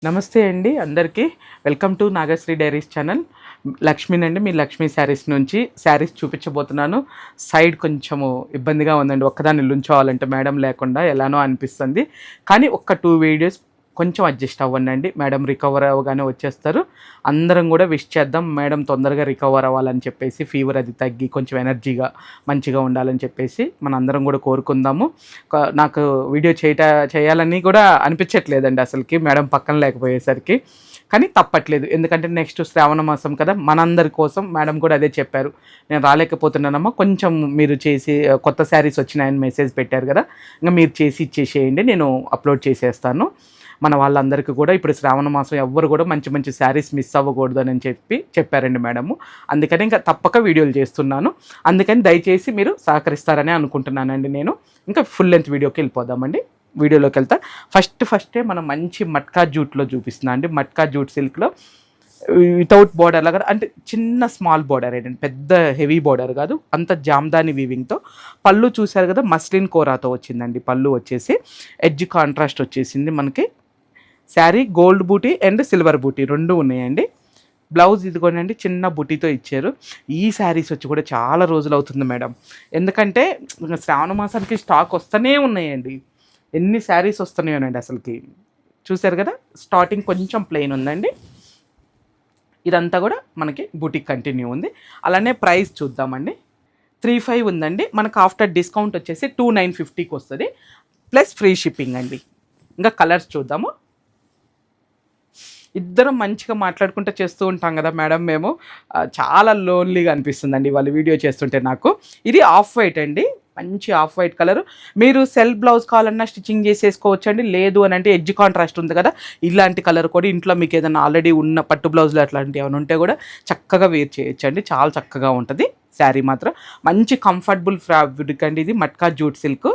నమస్తే అండి అందరికీ. Welcome to Nagasri diaries channel. లక్ష్మీనండి, మీ లక్ష్మీ శారీస్ నుంచి శారీస్ చూపించబోతున్నాను. సైడ్ కొంచెము ఇబ్బందిగా ఉందండి, ఒక్కదాన్ని నుంచోవాలంటే మేడం లేకుండా ఎలానో అనిపిస్తుంది. కానీ ఒక్క 2 వీడియోస్ కొంచెం అడ్జస్ట్ అవ్వండి. మేడం రికవర్ అవ్వగానే వచ్చేస్తారు. అందరం కూడా విష్ చేద్దాం మేడం తొందరగా రికవర్ అవ్వాలని చెప్పేసి, ఫీవర్ అది తగ్గి కొంచెం ఎనర్జీగా మంచిగా ఉండాలని చెప్పేసి మన అందరం కూడా కోరుకుందాము. నాకు వీడియో చేయాలని కూడా అనిపించట్లేదండి అసలుకి, మేడం పక్కన లేకపోయేసరికి. కానీ తప్పట్లేదు, ఎందుకంటే నెక్స్ట్ శ్రావణ మాసం కదా, మనందరి కోసం మేడం కూడా అదే చెప్పారు. నేను రాలేకపోతున్నానమ్మా, కొంచెం మీరు చేసి కొత్త శారీస్ వచ్చినాయని మెసేజ్ పెట్టారు కదా, ఇంకా మీరు చేసి ఇచ్చేసేయండి, నేను అప్లోడ్ చేసేస్తాను. మన వాళ్ళందరికీ కూడా ఇప్పుడు శ్రావణ మాసం ఎవ్వరు కూడా మంచి మంచి శారీస్ మిస్ అవ్వకూడదు అని చెప్పారండి మేడము. అందుకని ఇంకా తప్పక వీడియోలు చేస్తున్నాను. అందుకని దయచేసి మీరు సహకరిస్తారని అనుకుంటున్నానండి. నేను ఇంకా ఫుల్ లెంత్ వీడియోకి వెళ్ళిపోదామండి. వీడియోలోకి వెళ్తా. ఫస్టే మనం మంచి మట్కా జూట్లో చూపిస్తున్నా అండి. మట్కా జూట్ సిల్క్లో వితౌట్ బోర్డర్ లాగా, అంటే చిన్న స్మాల్ బోర్డర్ ఏంటండి, పెద్ద హెవీ బోర్డర్ కాదు, అంత జామ్దాని వీవింగ్తో. పళ్ళు చూశారు కదా, మస్లిన్ కోరాతో వచ్చిందండి. పళ్ళు వచ్చేసి ఎడ్జ్ కాంట్రాస్ట్ వచ్చేసింది మనకి. Sari gold buti and silver buti రెండు ఉన్నాయండి. బ్లౌజ్ ఇదిగోనండి చిన్న బుటీతో ఇచ్చారు. ఈ శారీస్ వచ్చి కూడా చాలా రోజులు అవుతుంది మేడం, ఎందుకంటే శ్రావణ మాసానికి స్టాక్ వస్తూనే ఉన్నాయండి. ఎన్ని శారీస్ వస్తున్నాయోనండి అసలుకి. చూసారు కదా, స్టార్టింగ్ కొంచెం ప్లెయిన్ ఉందండి. ఇదంతా కూడా మనకి బుటీక్ కంటిన్యూ ఉంది. అలానే ప్రైస్ చూద్దామండి. 35 ఉందండి మనకు. ఆఫ్టర్ డిస్కౌంట్ వచ్చేసి 2950కి వస్తుంది, ప్లస్ ఫ్రీ షిప్పింగ్ అండి. ఇంకా కలర్స్ చూద్దాము. ఇద్దరం మంచిగా మాట్లాడుకుంటూ చేస్తూ ఉంటాం కదా మేడం, మేము చాలా లోన్లీగా అనిపిస్తుందండి వాళ్ళ వీడియో చేస్తుంటే నాకు. ఇది ఆఫ్ వైట్ అండి, మంచి ఆఫ్ వైట్ కలర్. మీరు సెల్ఫ్ బ్లౌజ్ కావాలన్నా స్టిచ్చింగ్ చేసేసుకోవచ్చు అండి. లేదు అని అంటే ఎడ్జ్ కాంట్రాస్ట్ ఉంది కదా, ఇలాంటి కలర్ కూడా ఇంట్లో మీకు ఏదైనా ఆల్రెడీ ఉన్న పట్టు బ్లౌజులు అట్లాంటివి ఏమైనా ఉంటే కూడా చక్కగా వేర్ చేయొచ్చు అండి. చాలా చక్కగా ఉంటుంది శారీ మాత్రం. మంచి కంఫర్టబుల్ ఫ్యాబ్రిక్ అండి ఇది, మట్కా జూట్ సిల్క్.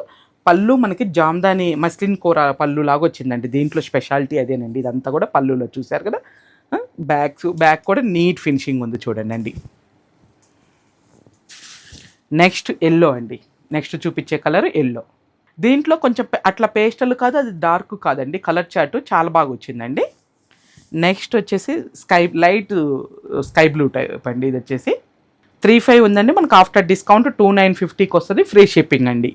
పళ్ళు మనకి జామ్దాని మస్లిన్ కూర పళ్ళు లాగా వచ్చిందండి. దీంట్లో స్పెషాలిటీ అదేనండి. ఇదంతా కూడా పళ్ళులో చూశారు కదా. బ్యాక్ కూడా నీట్ ఫినిషింగ్ ఉంది చూడండి అండి. నెక్స్ట్ ఎల్లో అండి. నెక్స్ట్ చూపించే కలర్ ఎల్లో. దీంట్లో కొంచెం అట్లా పేస్టల్ కాదు, అది డార్క్ కాదండి, కలర్ చార్ట్ చాలా బాగా వచ్చిందండి. నెక్స్ట్ వచ్చేసి లైట్ స్కై బ్లూ టైప్ అండి. ఇది వచ్చేసి 35 ఉందండి మనకు. ఆఫ్టర్ డిస్కౌంట్ 2950కి వస్తుంది, ఫ్రీ షిప్పింగ్ అండి.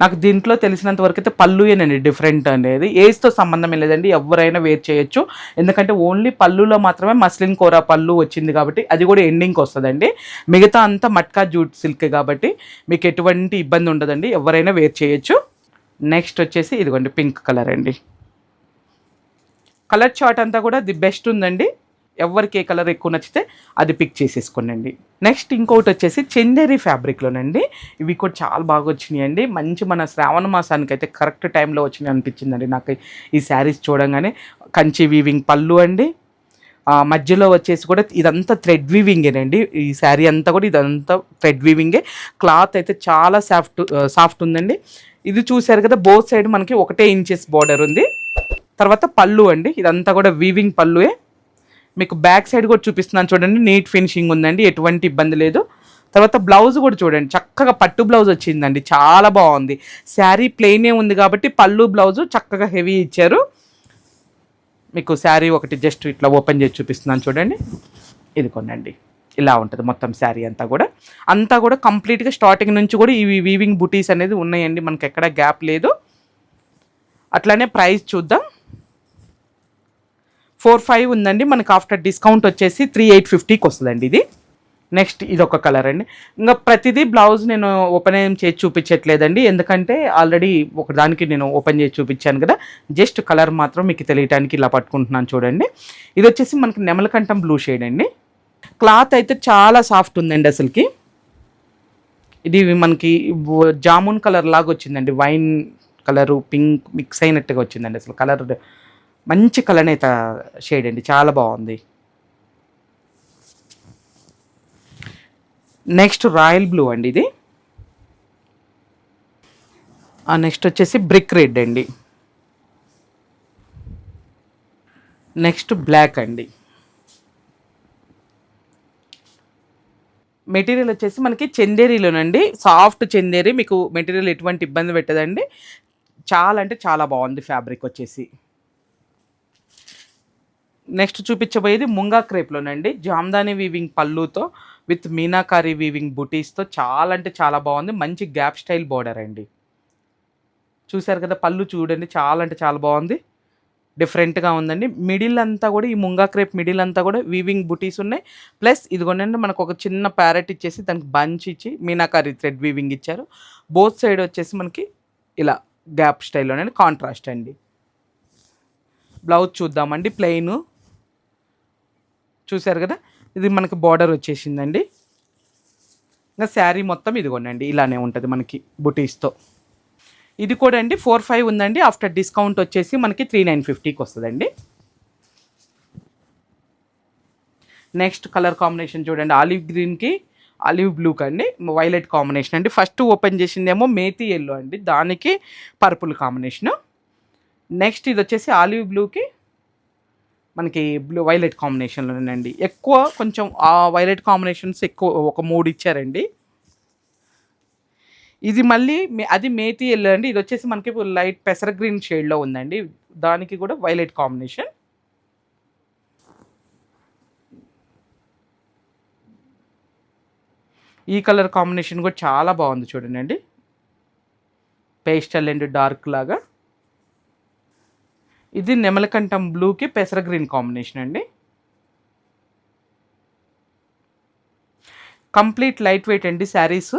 నాకు దీంట్లో తెలిసినంత వరకు అయితే పళ్ళుయేనండి డిఫరెంట్ అనేది. ఏజ్తో సంబంధం లేదండి, ఎవరైనా వేర్ చేయొచ్చు. ఎందుకంటే ఓన్లీ పళ్ళులో మాత్రమే మస్లిన్ కోరా పళ్ళు వచ్చింది కాబట్టి, అది కూడా ఎండింగ్కి వస్తుందండి. మిగతా అంతా మట్కా జూట్ సిల్క్ కాబట్టి మీకు ఎటువంటి ఇబ్బంది ఉండదండి, ఎవరైనా వేర్ చేయొచ్చు. నెక్స్ట్ వచ్చేసి ఇదిగోండి పింక్ కలర్ అండి. కలర్ చార్ట్ అంతా కూడా ది బెస్ట్ ఉందండి. ఎవరికి ఏ కలర్ ఎక్కువ నచ్చితే అది పిక్ చేసేసుకోండి. నెక్స్ట్ ఇంకొకటి వచ్చేసి చందేరి ఫ్యాబ్రిక్లోనండి. ఇవి కూడా చాలా బాగా వచ్చినాయి అండి. మంచి మన శ్రావణ మాసానికి అయితే కరెక్ట్ టైంలో వచ్చినాయి అనిపించిందండి నాకు ఈ శారీస్ చూడంగానే. కంచి వీవింగ్ పళ్ళు అండి. మధ్యలో వచ్చేసి కూడా ఇదంతా థ్రెడ్ వీవింగేనండి. ఈ శారీ అంతా కూడా ఇదంతా థ్రెడ్ వీవింగే. క్లాత్ అయితే చాలా సాఫ్ట్ ఉందండి. ఇది చూసారు కదా, బోత్ సైడ్ మనకి 1 ఇంచెస్ బార్డర్ ఉంది. తర్వాత పళ్ళు అండి, ఇదంతా కూడా వీవింగ్ పళ్ళుయే. మీకు బ్యాక్ సైడ్ కూడా చూపిస్తున్నాను చూడండి, నీట్ ఫినిషింగ్ ఉందండి, ఎటువంటి ఇబ్బంది లేదు. తర్వాత బ్లౌజ్ కూడా చూడండి, చక్కగా పట్టు బ్లౌజ్ వచ్చిందండి, చాలా బాగుంది. శారీ ప్లెయినే ఉంది కాబట్టి పళ్ళు బ్లౌజు చక్కగా హెవీ ఇచ్చారు. మీకు శారీ ఒకటి జస్ట్ ఇట్లా ఓపెన్ చేసి చూపిస్తున్నాను చూడండి. ఇది కొనండి, ఇలా ఉంటుంది మొత్తం శారీ అంతా కూడా కంప్లీట్గా స్టార్టింగ్ నుంచి కూడా ఈ వీవింగ్ బుటీస్ అనేది ఉన్నాయండి, మనకి ఎక్కడ గ్యాప్ లేదు. అట్లానే ప్రైస్ చూద్దాం. 45 ఉందండి మనకు. ఆఫ్టర్ డిస్కౌంట్ వచ్చేసి 3850కి వస్తుందండి ఇది. నెక్స్ట్ ఇది ఒక కలర్ అండి. ఇంకా ప్రతిదీ బ్లౌజ్ నేను ఓపెన్ ఏం చేసి చూపించట్లేదండి, ఎందుకంటే ఆల్రెడీ ఒకదానికి నేను ఓపెన్ చేసి చూపించాను కదా. జస్ట్ కలర్ మాత్రం మీకు తెలియటానికి ఇలా పట్టుకుంటున్నాను చూడండి. ఇది వచ్చేసి మనకి నెమలకంఠం బ్లూ షేడ్ అండి. క్లాత్ అయితే చాలా సాఫ్ట్ ఉందండి అసలుకి. ఇది మనకి జామున్ కలర్ లాగా వచ్చిందండి, వైన్ కలరు పింక్ మిక్స్ అయినట్టుగా వచ్చిందండి. అసలు కలర్ మంచి కలనేత షేడ్ అండి, చాలా బాగుంది. నెక్స్ట్ రాయల్ బ్లూ అండి ఇది. నెక్స్ట్ వచ్చేసి బ్రిక్ రెడ్ అండి. నెక్స్ట్ బ్లాక్ అండి. మెటీరియల్ వచ్చేసి మనకి చందేరీలోనండి, సాఫ్ట్ చందేరి. మీకు మెటీరియల్ ఎటువంటి ఇబ్బంది పెట్టదండి, చాలా అంటే చాలా బాగుంది ఫ్యాబ్రిక్ వచ్చేసి. నెక్స్ట్ చూపించబోయేది ముంగా క్రేప్లోనండి. జామ్దాని వీవింగ్ పళ్ళుతో విత్ మీనాకారి వీవింగ్ బుటీస్తో చాలా అంటే చాలా బాగుంది. మంచి గ్యాప్ స్టైల్ బోర్డర్ అండి. చూసారు కదా, పళ్ళు చూడండి చాలా అంటే చాలా బాగుంది, డిఫరెంట్గా ఉందండి. మిడిల్ అంతా కూడా ఈ ముంగా క్రేప్ మిడిల్ అంతా కూడా వీవింగ్ బుటీస్ ఉన్నాయి. ప్లస్ ఇదిగోనండి మనకు ఒక చిన్న ప్యారెట్ ఇచ్చేసి దానికి బంచ్ ఇచ్చి మీనాకారి థ్రెడ్ వీవింగ్ ఇచ్చారు. బోత్ సైడ్ వచ్చేసి మనకి ఇలా గ్యాప్ స్టైల్లోనండి, కాంట్రాస్ట్ అండి. బ్లౌజ్ చూద్దామండి. ప్లెయిన్ చూసారు కదా, ఇది మనకి బార్డర్ వచ్చేసిందండి. ఇంకా శారీ మొత్తం ఇదిగోనండి ఇలానే ఉంటుంది మనకి బుటీస్తో. ఇది కూడా అండి 4,500 ఉందండి. ఆఫ్టర్ డిస్కౌంట్ వచ్చేసి మనకి 3,950కి వస్తుందండి. నెక్స్ట్ కలర్ కాంబినేషన్ చూడండి, ఆలివ్ గ్రీన్కి ఆలివ్ బ్లూకి అండి వైలెట్ కాంబినేషన్ అండి. ఫస్ట్ ఓపెన్ చేసిందేమో మేతి ఎల్లో అండి, దానికి పర్పుల్ కాంబినేషను. నెక్స్ట్ ఇది వచ్చేసి ఆలివ్ బ్లూకి మనకి వైలెట్ కాంబినేషన్లోనండి. ఎక్కువ కొంచెం ఆ వైలెట్ కాంబినేషన్స్ ఎక్కువ ఒక 3 ఇచ్చారండి. ఇది మళ్ళీ అది మేతి ఎల్లో అండి. ఇది వచ్చేసి మనకి లైట్ పెసర గ్రీన్ షేడ్లో ఉందండి, దానికి కూడా వైలెట్ కాంబినేషన్. ఈ కలర్ కాంబినేషన్ కూడా చాలా బాగుంది చూడండి, పేస్టల్ అండ్ డార్క్ లాగా. ఇది నెమలకంఠం బ్లూకి పెసర గ్రీన్ కాంబినేషన్ అండి. కంప్లీట్ లైట్ వెయిట్ అండి శారీస్.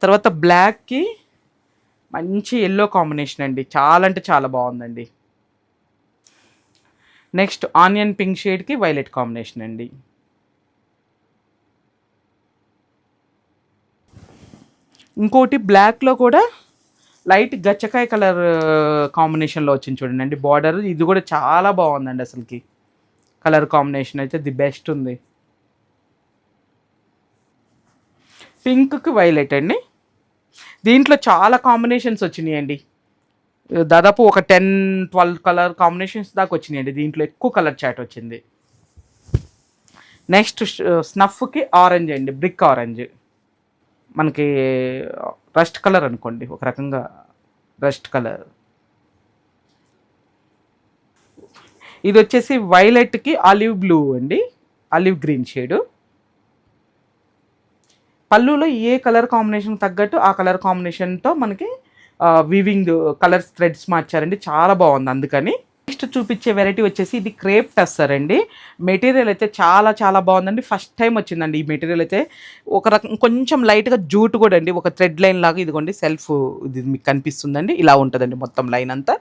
తర్వాత బ్లాక్కి మంచి ఎల్లో కాంబినేషన్ అండి, చాలా అంటే చాలా బాగుందండి. నెక్స్ట్ ఆనియన్ పింక్ షేడ్కి వైలెట్ కాంబినేషన్ అండి. ఇంకోటి బ్లాక్లో కూడా లైట్ గచ్చకాయ కలర్ కాంబినేషన్లో వచ్చింది చూడండి బార్డర్. ఇది కూడా చాలా బాగుందండి, అసలుకి కలర్ కాంబినేషన్ అయితే ది బెస్ట్ ఉంది. పింక్కి వైలెట్ అండి. దీంట్లో చాలా కాంబినేషన్స్ వచ్చినాయండి, దాదాపు ఒక 10-12 కలర్ కాంబినేషన్స్ దాకా వచ్చినాయండి. దీంట్లో ఎక్కువ కలర్ చాట్ వచ్చింది. నెక్స్ట్ స్నఫ్కి ఆరెంజ్ అండి, బ్రిక్ ఆరెంజ్, మనకి రస్ట్ కలర్ అనుకోండి, ఒక రకంగా రస్ట్ కలర్. ఇది వచ్చేసి వైలెట్కి ఆలివ్ బ్లూ అండి, ఆలివ్ గ్రీన్ షేడు. పళ్ళులో ఏ కలర్ కాంబినేషన్ తగ్గట్టు ఆ కలర్ కాంబినేషన్తో మనకి వీవింగ్ కలర్స్ థ్రెడ్స్ మార్చారండి, చాలా బాగుంది అందుకని. నెక్స్ట్ చూపించే వెరైటీ వచ్చేసి ఇది క్రేప్ టస్సర్ అండి. మెటీరియల్ అయితే చాలా చాలా బాగుందండి. ఫస్ట్ టైం వచ్చిందండి ఈ మెటీరియల్ అయితే. ఒక రకం కొంచెం లైట్గా జూట్ కూడా అండి, ఒక థ్రెడ్ లైన్ లాగా. ఇదిగోండి సెల్ఫ్, ఇది మీకు కనిపిస్తుందండి, ఇలా ఉంటుందండి మొత్తం లైన్ అంతా.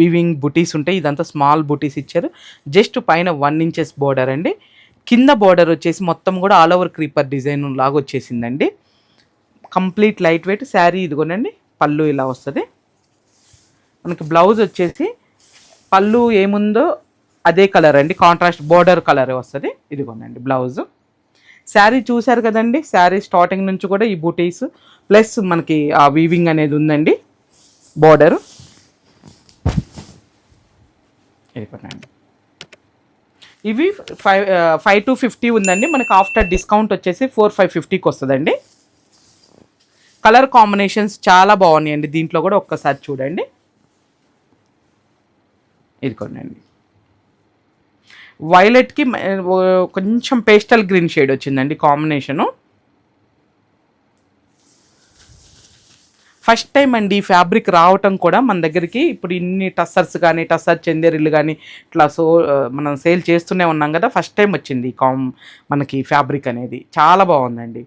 వీవింగ్ బుటీస్ ఉంటాయి, ఇదంతా స్మాల్ బుటీస్ ఇచ్చారు. జస్ట్ పైన 1 ఇంచెస్ బోర్డర్ అండి. కింద బోర్డర్ వచ్చేసి మొత్తం కూడా ఆల్ ఓవర్ క్రీపర్ డిజైన్ లాగా వచ్చేసిందండి. Complete light weight sari. ఇదిగోనండి పళ్ళు ఇలా వస్తుంది మనకి. బ్లౌజ్ వచ్చేసి పళ్ళు ఏముందో అదే కలర్ అండి, కాంట్రాస్ట్ బోర్డర్ కలర్ వస్తుంది. ఇదిగోనండి బ్లౌజ్. శారీ చూసారు కదండి, శారీ స్టార్టింగ్ నుంచి కూడా ఈ బూటీస్ ప్లస్ మనకి ఆ వీవింగ్ అనేది ఉందండి. బోర్డర్ ఇదిగోనండి. ఇవి 5,250 ఉందండి మనకి. ఆఫ్టర్ డిస్కౌంట్ వచ్చేసి 4,550కి వస్తుందండి. కలర్ కాంబినేషన్స్ చాలా బాగున్నాయండి దీంట్లో కూడా, ఒక్కసారి చూడండి. ఇదిగోండి వైలెట్కి కొంచెం పేస్టల్ గ్రీన్ షేడ్ వచ్చిందండి కాంబినేషను. ఫస్ట్ టైం అండి ఈ ఫ్యాబ్రిక్ రావటం కూడా మన దగ్గరికి. ఇప్పుడు ఇన్ని టస్సర్స్ కానీ టస్సర్ చందేరిల్లు కానీ ఇట్లా మనం సేల్ చేస్తూనే ఉన్నాం కదా, ఫస్ట్ టైం వచ్చింది మనకి ఫ్యాబ్రిక్ అనేది. చాలా బాగుందండి.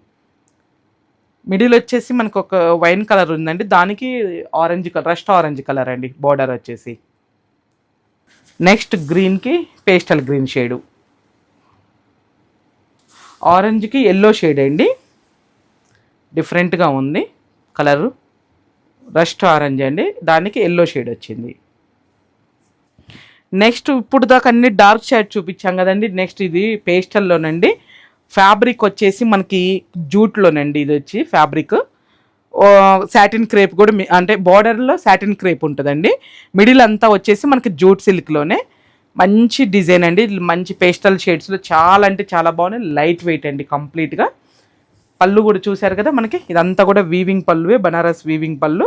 మిడిల్ వచ్చేసి మనకు ఒక వైన్ కలర్ ఉందండి, దానికి orange colour, rust orange colour అండి బోర్డర్ వచ్చేసి. నెక్స్ట్ గ్రీన్కి పేస్టల్ గ్రీన్ షేడు, ఆరెంజ్కి ఎల్లో షేడ్ అండి, డిఫరెంట్గా ఉంది కలరు. రస్ట్ ఆరెంజ్ అండి, దానికి ఎల్లో షేడ్ వచ్చింది. నెక్స్ట్ ఇప్పుడు దాకా అన్ని డార్క్ షేడ్ చూపించాం కదండి. నెక్స్ట్ ఇది పేస్టల్లోనండి. ఫ్యాబ్రిక్ వచ్చేసి మనకి జూట్లోనండి. ఇది వచ్చి ఫ్యాబ్రిక్ సాటిన్ క్రేప్ కూడా, అంటే బార్డర్లో సాటిన్ క్రేప్ ఉంటుందండి. మిడిల్ అంతా వచ్చేసి మనకి జూట్ సిల్క్లోనే మంచి డిజైన్ అండి. మంచి పేస్టల్ షేడ్స్లో చాలా అంటే చాలా బాగున్నాయి. లైట్ వెయిట్ అండి కంప్లీట్గా. పళ్ళు కూడా చూసారు కదా మనకి, ఇదంతా కూడా వీవింగ్ పళ్ళువే, బనారస్ వీవింగ్ పళ్ళు.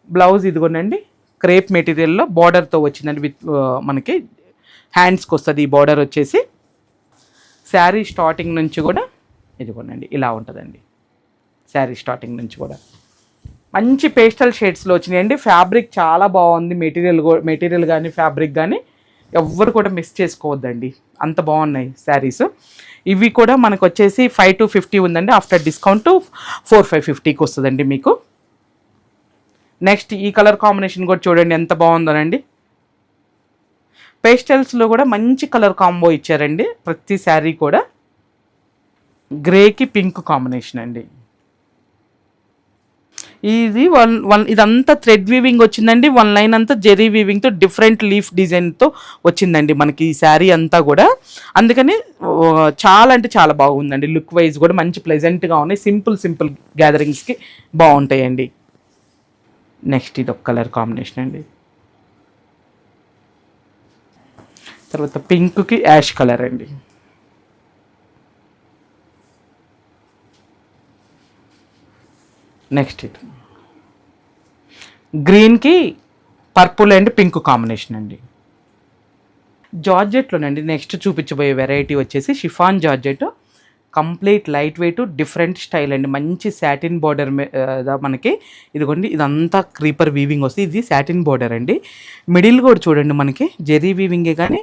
బ్లౌజ్ ఇదిగోనండి క్రేప్ మెటీరియల్లో బార్డర్తో వచ్చిందండి. విత్ మనకి హ్యాండ్స్కి వస్తుంది ఈ బార్డర్ వచ్చేసి. శారీ స్టార్టింగ్ నుంచి కూడా ఇదిగోనండి ఇలా ఉంటుందండి. శారీ స్టార్టింగ్ నుంచి కూడా మంచి పేస్టల్ షేడ్స్లో వచ్చినాయండి. ఫ్యాబ్రిక్ చాలా బాగుంది. మెటీరియల్ కానీ ఫ్యాబ్రిక్ కానీ ఎవ్వరు కూడా మిస్ చేసుకోవద్దండి, అంత బాగున్నాయి శారీస్. ఇవి కూడా మనకు వచ్చేసి 5250 ఉందండి. ఆఫ్టర్ డిస్కౌంట్ 4550కి వస్తుందండి మీకు. నెక్స్ట్ ఈ కలర్ కాంబినేషన్ కూడా చూడండి ఎంత బాగుందోనండి. పేస్టల్స్లో కూడా మంచి కలర్ కాంబో ఇచ్చారండి. ప్రతి శారీ కూడా గ్రేకి పింక్ కాంబినేషన్ అండి. ఇది ఇదంతా థ్రెడ్ వీవింగ్ వచ్చిందండి. 1 లైన్ అంతా జెరీ వీవింగ్తో డిఫరెంట్ లీఫ్ డిజైన్తో వచ్చిందండి మనకి ఈ శారీ అంతా కూడా. అందుకని చాలా అంటే చాలా బాగుందండి. లుక్ వైజ్ కూడా మంచి ప్లెజెంట్గా ఉన్నాయి. సింపుల్ గ్యాదరింగ్స్కి బాగుంటాయండి. నెక్స్ట్ ఇది ఒక కలర్ కాంబినేషన్ అండి. తర్వాత పింక్కి యాష్ కలర్ అండి. నెక్స్ట్ ఇది గ్రీన్కి పర్పుల్ అండ్ పింక్ కాంబినేషన్ అండి. జార్జెట్లోనండి నెక్స్ట్ చూపించబోయే వెరైటీ వచ్చేసి chiffon georgette. Complete light weight different style అండి. మంచి సాటిన్ బార్డర్ మనకి ఇదిగోండి ఇదంతా క్రీపర్ వీవింగ్ వస్తుంది. ఇది సాటిన్ బార్డర్ అండి. మిడిల్ కూడా చూడండి మనకి జెరీ వీవింగే కానీ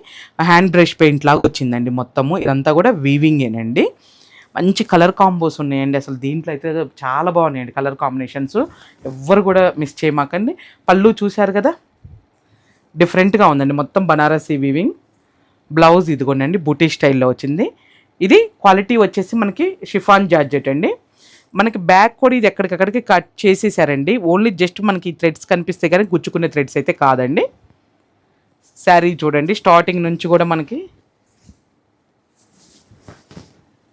హ్యాండ్ బ్రష్ పెయింట్ లాగా వచ్చిందండి. మొత్తము ఇదంతా కూడా వీవింగేనండి. మంచి కలర్ కాంబోస్ ఉన్నాయండి. అసలు దీంట్లో అయితే చాలా బాగున్నాయండి కలర్ కాంబినేషన్స్. ఎవ్వరు కూడా మిస్ చేయమాకండి. పళ్ళు చూశారు కదా డిఫరెంట్గా ఉందండి. మొత్తం బనారసీ వీవింగ్. బ్లౌజ్ ఇదిగోండి బూటీ స్టైల్లో వచ్చింది. ఇది క్వాలిటీ వచ్చేసి మనకి షిఫాన్ జార్జెట్ అండి. మనకి బ్యాక్ కూడా ఇది ఎక్కడికక్కడికి కట్ చేసేసారండి. ఓన్లీ జస్ట్ మనకి థ్రెడ్స్ కనిపిస్తే కానీ గుచ్చుకునే థ్రెడ్స్ అయితే కాదండి. శారీ చూడండి స్టార్టింగ్ నుంచి కూడా మనకి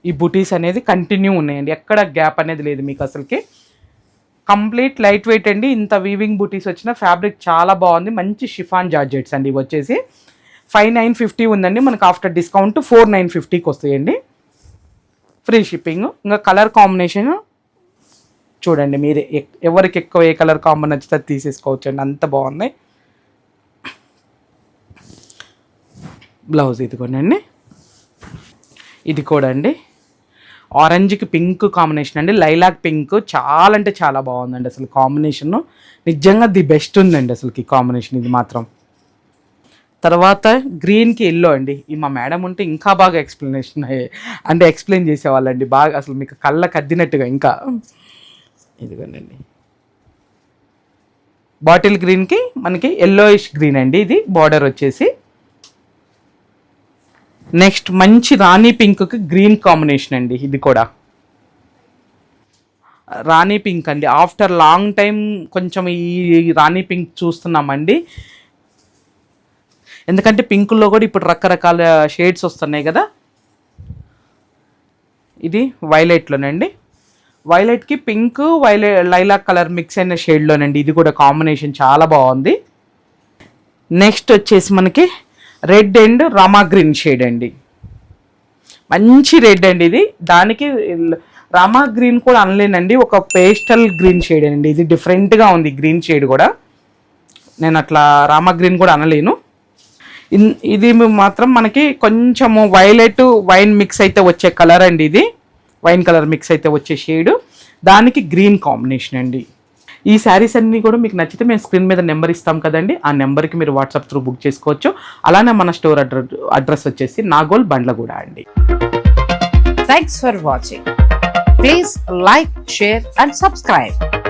ఈ బుటీస్ అనేది కంటిన్యూ ఉన్నాయండి. ఎక్కడ గ్యాప్ అనేది లేదు మీకు అసలుకి. కంప్లీట్ లైట్ వెయిట్ అండి. ఇంత వీవింగ్ బుటీస్ వచ్చిన ఫ్యాబ్రిక్ చాలా బాగుంది. మంచి షిఫాన్ జార్జెట్స్ అండి. ఇవి వచ్చేసి 5950 ఉందండి. మనకు ఆఫ్టర్ డిస్కౌంట్ 4950కి వస్తాయండి. Free shipping. ఇంకా కలర్ కాంబినేషన్ చూడండి మీరే ఎవరికి ఎక్కువ ఏ కలర్ కాంబో నచ్చితే తీసేసుకోవచ్చు అండి. అంత బాగున్నాయి. బ్లౌజ్ ఇదిగోనండి. ఇది కూడా అండి ఆరెంజ్కి పింక్ కాంబినేషన్ అండి. లైలాక్ పింక్ చాలా అంటే చాలా బాగుందండి. అసలు కాంబినేషన్ నిజంగా ది బెస్ట్ ఉందండి అసలుకి కాంబినేషన్ ఇది మాత్రం. తర్వాత గ్రీన్కి ఎల్లో అండి. ఈ మా మేడం ఉంటే ఇంకా బాగా ఎక్స్ప్లెయిన్ చేసేవాళ్ళండి బాగా. అసలు మీకు కళ్ళకు అద్దినట్టుగా ఇంకా. ఇదిగోనండి బాటిల్ గ్రీన్కి మనకి ఎల్లోయిష్ గ్రీన్ అండి. ఇది బార్డర్ వచ్చేసి. నెక్స్ట్ మంచి రాణి పింక్కి గ్రీన్ కాంబినేషన్ అండి. ఇది కూడా రాణి పింక్ అండి. ఆఫ్టర్ లాంగ్ టైం కొంచెం ఈ రాణి పింక్ చూస్తున్నామండి. ఎందుకంటే పింకుల్లో కూడా ఇప్పుడు రకరకాల షేడ్స్ వస్తున్నాయి కదా. ఇది వైలెట్లోనండి. వైలెట్కి పింక్ లైలాక్ కలర్ మిక్స్ అయిన షేడ్లోనండి. ఇది కూడా కాంబినేషన్ చాలా బాగుంది. నెక్స్ట్ వచ్చేసి మనకి red and Rama green shade అండి. మంచి రెడ్ అండి ఇది. దానికి రామా గ్రీన్ కూడా అనలేనండి, ఒక పేస్టల్ గ్రీన్ షేడ్ అండి. ఇది డిఫరెంట్గా ఉంది గ్రీన్ షేడ్ కూడా. నేను అట్లా రామా గ్రీన్ కూడా అనలేను. ఇది మాత్రం మనకి కొంచెము వైలెట్ వైన్ మిక్స్ అయితే వచ్చే కలర్ అండి. ఇది వైన్ కలర్ మిక్స్ అయితే వచ్చే షేడ్. దానికి గ్రీన్ కాంబినేషన్ అండి. ఈ శారీస్ అన్నీ కూడా మీకు నచ్చితే మేము స్క్రీన్ మీద నెంబర్ ఇస్తాం కదండి. ఆ నెంబర్కి మీరు వాట్సాప్ త్రూ బుక్ చేసుకోవచ్చు. అలానే మన స్టోర్ అడ్రస్ వచ్చేసి నాగోల్ బండ్లగూడ అండి. Thanks for watching. Please like, share and subscribe.